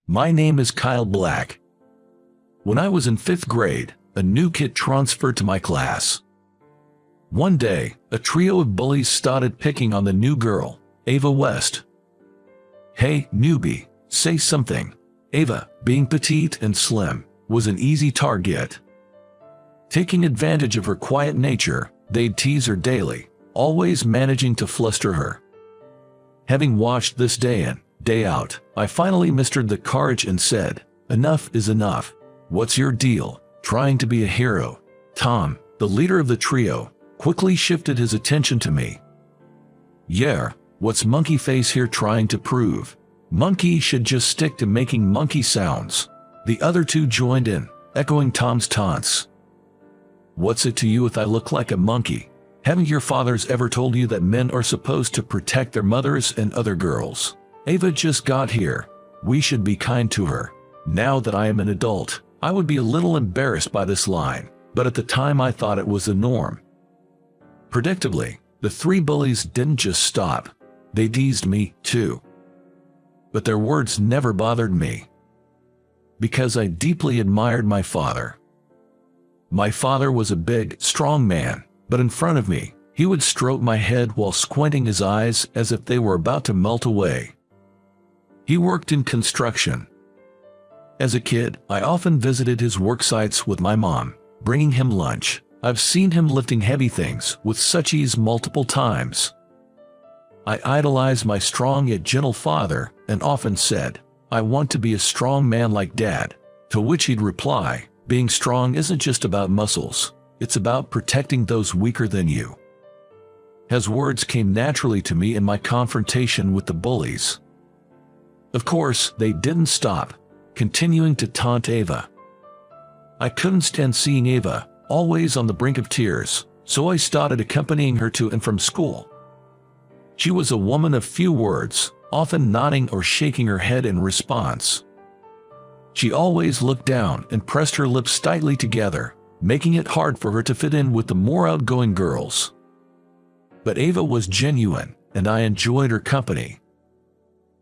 My name is Kyle Black. When I was in 5th grade, a new kid transferred to my class. One day, a trio of bullies started picking on the new girl, Ava West. "Hey, newbie, say something." Ava, being petite and slim, was an easy target. Taking advantage of her quiet nature, they'd tease her daily, always managing to fluster her. Having watched this day in, day out, I finally mustered the courage and said, "Enough is enough. What's your deal, trying to be a hero?" Tom, the leader of the trio, quickly shifted his attention to me. "Yeah, what's Monkey Face here trying to prove? Monkey should just stick to making monkey sounds." The other two joined in, echoing Tom's taunts. "What's it to you if I look like a monkey? Haven't your fathers ever told you that men are supposed to protect their mothers and other girls? Ava just got here. We should be kind to her." Now that I am an adult, I would be a little embarrassed by this line, but at the time I thought it was the norm. Predictably, the three bullies didn't just stop. They teased me, too. But their words never bothered me, because I deeply admired my father. My father was a big, strong man, but in front of me, he would stroke my head while squinting his eyes as if they were about to melt away. He worked in construction. As a kid, I often visited his work sites with my mom, bringing him lunch. I've seen him lifting heavy things with such ease multiple times. I idolized my strong yet gentle father and often said, "I want to be a strong man like Dad." To which he'd reply, "Being strong isn't just about muscles, it's about protecting those weaker than you." His words came naturally to me in my confrontation with the bullies. Of course, they didn't stop, continuing to taunt Ava. I couldn't stand seeing Ava, always on the brink of tears, so I started accompanying her to and from school. She was a woman of few words, often nodding or shaking her head in response. She always looked down and pressed her lips tightly together, making it hard for her to fit in with the more outgoing girls. But Ava was genuine, and I enjoyed her company.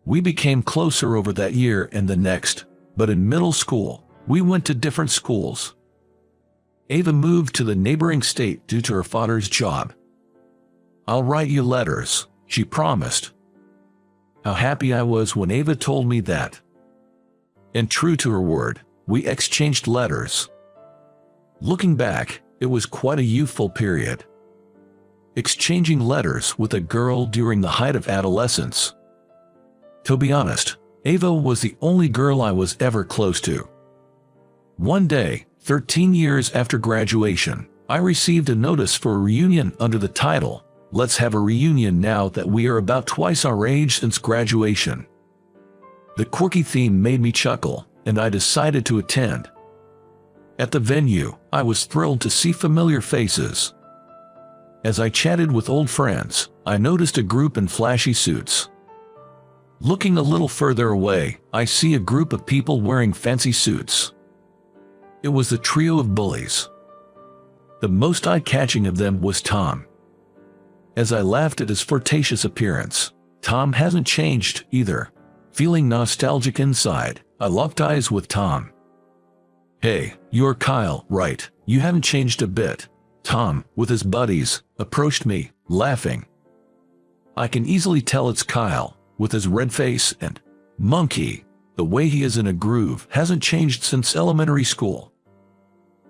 We became closer over that year and the next, but in middle school, we went to different schools. Ava moved to the neighboring state due to her father's job. "I'll write you letters," she promised. How happy I was when Ava told me that. And true to her word, we exchanged letters. Looking back, it was quite a youthful period. Exchanging letters with a girl during the height of adolescence. To be honest, Ava was the only girl I was ever close to. One day, 13 years after graduation, I received a notice for a reunion under the title, "Let's have a reunion now that we are about twice our age since graduation." The quirky theme made me chuckle, and I decided to attend. At the venue, I was thrilled to see familiar faces. As I chatted with old friends, I noticed a group in flashy suits. Looking a little further away, I see a group of people wearing fancy suits. It was the trio of bullies. The most eye-catching of them was Tom. As I laughed at his flirtatious appearance, Tom hasn't changed either. Feeling nostalgic inside, I locked eyes with Tom. "Hey, you're Kyle, right? You haven't changed a bit." Tom, with his buddies, approached me, laughing. I can easily tell it's Kyle, with his red face and monkey. The way he is in a groove hasn't changed since elementary school.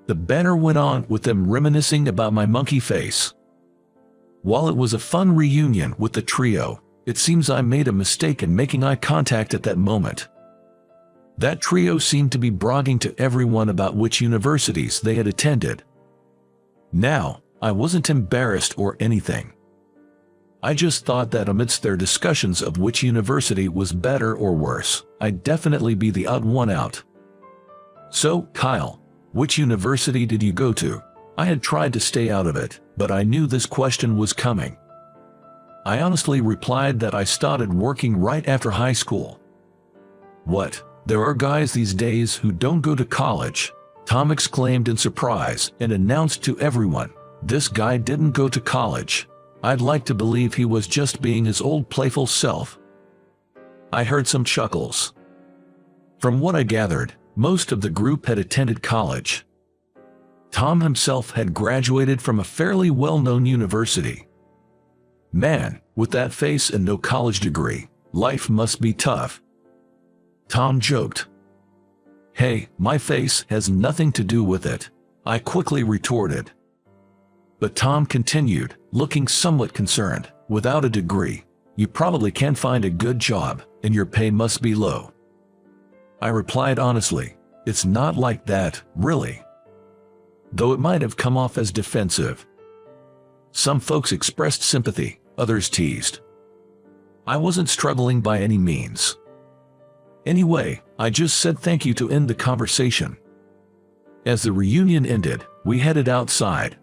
The banter went on with them reminiscing about my monkey face. While it was a fun reunion with the trio, it seems I made a mistake in making eye contact at that moment. That trio seemed to be bragging to everyone about which universities they had attended. Now, I wasn't embarrassed or anything. I just thought that amidst their discussions of which university was better or worse, I'd definitely be the odd one out. "So, Kyle, which university did you go to?" I had tried to stay out of it, but I knew this question was coming. I honestly replied that I started working right after high school. "What? There are guys these days who don't go to college?" Tom exclaimed in surprise and announced to everyone, "This guy didn't go to college." I'd like to believe he was just being his old playful self. I heard some chuckles. From what I gathered, most of the group had attended college. Tom himself had graduated from a fairly well-known university. Man, with that face and no college degree, life must be tough. Tom joked. Hey, my face has nothing to do with it, I quickly retorted. But Tom continued, looking somewhat concerned. Without a degree, you probably can't find a good job, and your pay must be low. I replied honestly, it's not like that, really. Though it might have come off as defensive. Some folks expressed sympathy, others teased. I wasn't struggling by any means. Anyway, I just said thank you to end the conversation. As the reunion ended, we headed outside.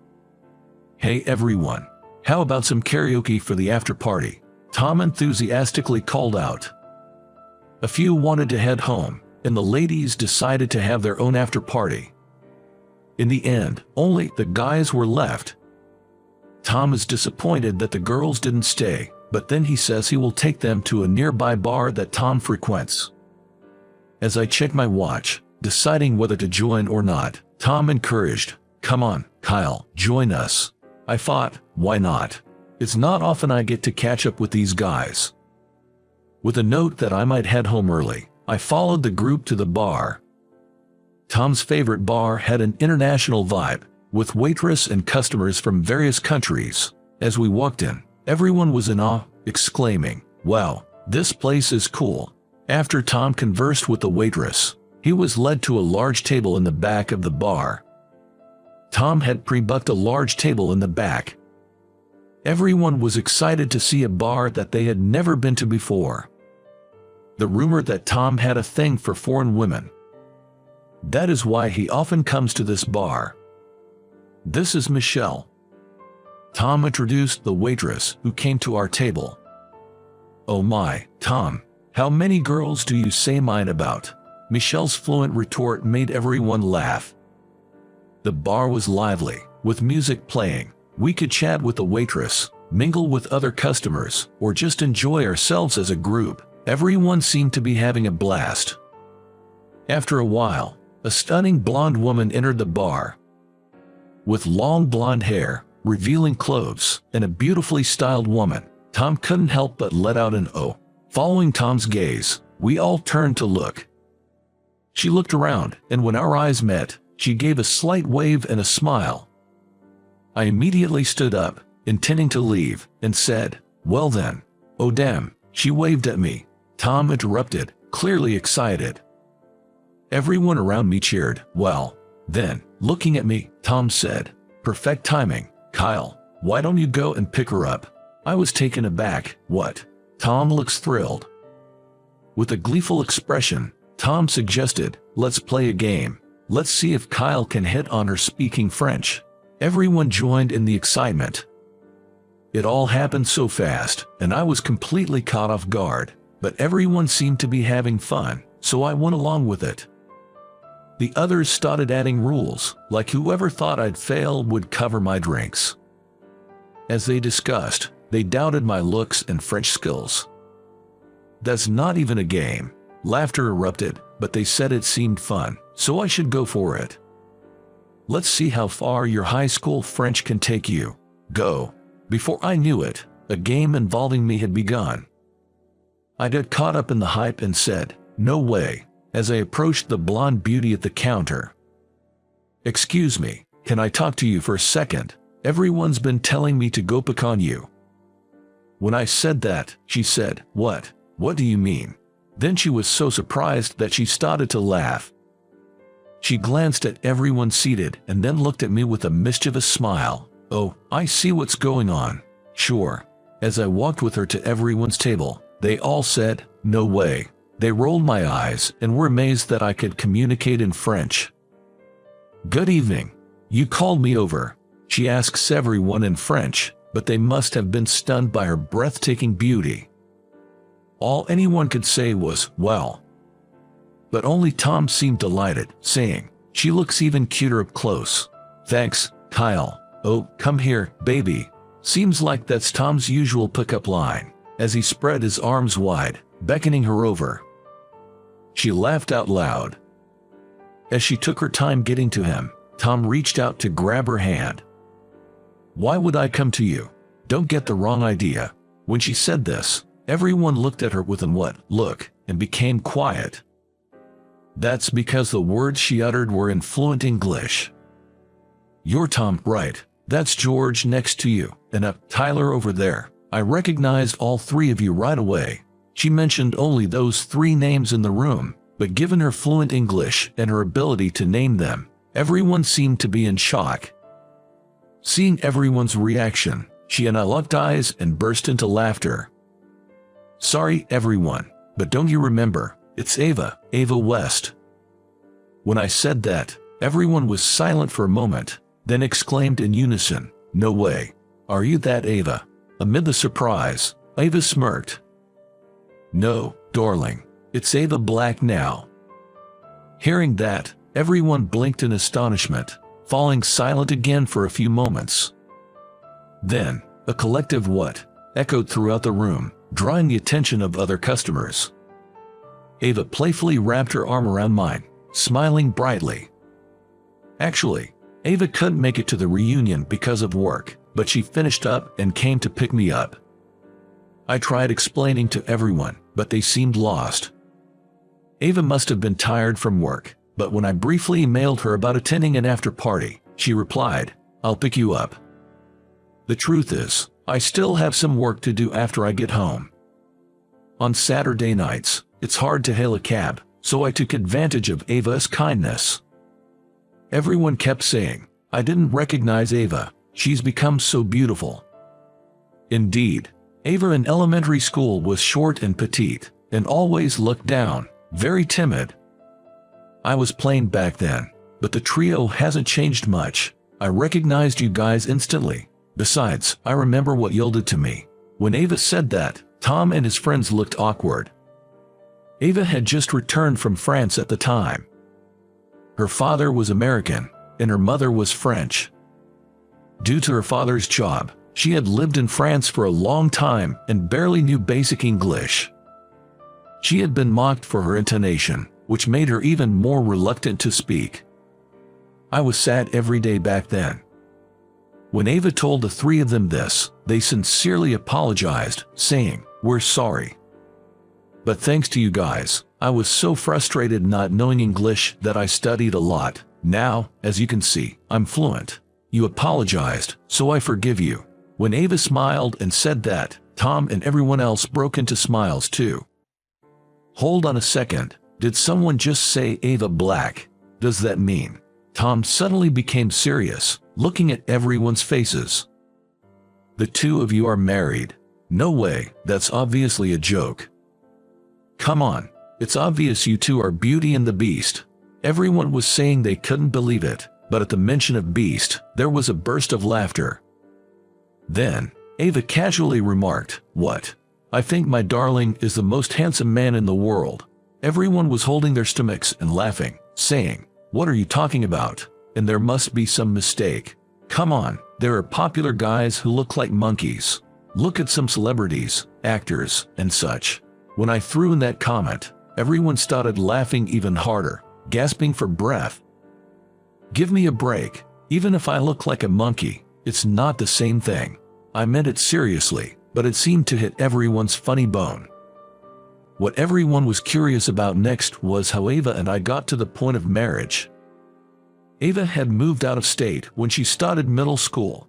Hey everyone, how about some karaoke for the after party? Tom enthusiastically called out. A few wanted to head home, and the ladies decided to have their own after party. In the end, only the guys were left. Tom is disappointed that the girls didn't stay, but then he says he will take them to a nearby bar that Tom frequents. As I check my watch, deciding whether to join or not, Tom encouraged, "Come on, Kyle, join us." I thought, why not? It's not often I get to catch up with these guys. With a note that I might head home early, I followed the group to the bar. Tom's favorite bar had an international vibe, with waitress and customers from various countries. As we walked in, everyone was in awe, exclaiming, "Wow, this place is cool." After Tom conversed with the waitress, he was led to a large table in the back of the bar. Tom had pre-booked a large table in the back. Everyone was excited to see a bar that they had never been to before. The rumor that Tom had a thing for foreign women. That is why he often comes to this bar. This is Michelle. Tom introduced the waitress who came to our table. Oh my, Tom, how many girls do you say mine about? Michelle's fluent retort made everyone laugh. The bar was lively, with music playing. We could chat with the waitress, mingle with other customers, or just enjoy ourselves as a group. Everyone seemed to be having a blast. After a while, a stunning blonde woman entered the bar. With long blonde hair, revealing clothes, and a beautifully styled woman, Tom couldn't help but let out an "oh." Following Tom's gaze, we all turned to look. She looked around, and when our eyes met, she gave a slight wave and a smile. I immediately stood up, intending to leave, and said, "Well then." "Oh damn," she waved at me. Tom interrupted, clearly excited. Everyone around me cheered. "Well, then," looking at me, Tom said, "Perfect timing. Kyle, why don't you go and pick her up?" I was taken aback. "What?" Tom looks thrilled. With a gleeful expression, Tom suggested, "Let's play a game. Let's see if Kyle can hit on her speaking French." Everyone joined in the excitement. It all happened so fast, and I was completely caught off guard, but everyone seemed to be having fun, so I went along with it. The others started adding rules, like whoever thought I'd fail would cover my drinks. As they discussed, they doubted my looks and French skills. "That's not even a game." Laughter erupted, but they said it seemed fun, so I should go for it. "Let's see how far your high school French can take you. Go." Before I knew it, a game involving me had begun. I got caught up in the hype and said, "No way," as I approached the blonde beauty at the counter. "Excuse me, can I talk to you for a second? Everyone's been telling me to go pick on you." When I said that, she said, "What? What do you mean?" Then she was so surprised that she started to laugh. She glanced at everyone seated and then looked at me with a mischievous smile. "Oh, I see what's going on. Sure." As I walked with her to everyone's table, they all said, "No way." They rolled my eyes and were amazed that I could communicate in French. "Good evening. You called me over." She asks everyone in French, but they must have been stunned by her breathtaking beauty. All anyone could say was, "Well." But only Tom seemed delighted, saying, "She looks even cuter up close." "Thanks, Kyle." "Oh, come here, baby." Seems like that's Tom's usual pickup line, as he spread his arms wide, beckoning her over. She laughed out loud. As she took her time getting to him, Tom reached out to grab her hand. "Why would I come to you? Don't get the wrong idea." When she said this, everyone looked at her with an "what" look and became quiet. That's because the words she uttered were in fluent English. "You're Tom, right? That's George next to you, and Tyler over there." I recognized all three of you right away. She mentioned only those three names in the room, but given her fluent English and her ability to name them, everyone seemed to be in shock. Seeing everyone's reaction, she and I locked eyes and burst into laughter. "Sorry, everyone, but don't you remember? It's Ava West." When I said that, everyone was silent for a moment, then exclaimed in unison, "No way. Are you that Ava?" Amid the surprise, Ava smirked. "No, darling. It's Ava Black now." Hearing that, everyone blinked in astonishment, falling silent again for a few moments. Then, a collective "what" echoed throughout the room, drawing the attention of other customers. Ava playfully wrapped her arm around mine, smiling brightly. Actually, Ava couldn't make it to the reunion because of work, but she finished up and came to pick me up. I tried explaining to everyone, but they seemed lost. Ava must have been tired from work, but when I briefly emailed her about attending an after-party, she replied, "I'll pick you up." The truth is, I still have some work to do after I get home. On Saturday nights, it's hard to hail a cab, so I took advantage of Ava's kindness. Everyone kept saying, "I didn't recognize Ava. She's become so beautiful." Indeed, Ava in elementary school was short and petite, and always looked down, very timid. I was plain back then, but the trio hasn't changed much. I recognized you guys instantly. Besides, I remember what yielded to me. When Ava said that, Tom and his friends looked awkward. Ava had just returned from France at the time. Her father was American, and her mother was French. Due to her father's job, she had lived in France for a long time and barely knew basic English. She had been mocked for her intonation, which made her even more reluctant to speak. I was sad every day back then. When Ava told the three of them this, they sincerely apologized, saying, "We're sorry." But thanks to you guys, I was so frustrated not knowing English that I studied a lot. Now, as you can see, I'm fluent. You apologized, so I forgive you. When Ava smiled and said that, Tom and everyone else broke into smiles too. Hold on a second, did someone just say Ava Black? Does that mean? Tom suddenly became serious, looking at everyone's faces. "The two of you are married." "No way, that's obviously a joke." "Come on, it's obvious you two are Beauty and the Beast." Everyone was saying they couldn't believe it, but at the mention of Beast, there was a burst of laughter. Then, Ava casually remarked, "What? I think my darling is the most handsome man in the world." Everyone was holding their stomachs and laughing, saying, "What are you talking about? And there must be some mistake. Come on, there are popular guys who look like monkeys. Look at some celebrities, actors, and such." When I threw in that comment, everyone started laughing even harder, gasping for breath. Give me a break. Even if I look like a monkey, it's not the same thing. I meant it seriously, but it seemed to hit everyone's funny bone. What everyone was curious about next was how Ava and I got to the point of marriage. Ava had moved out of state when she started middle school,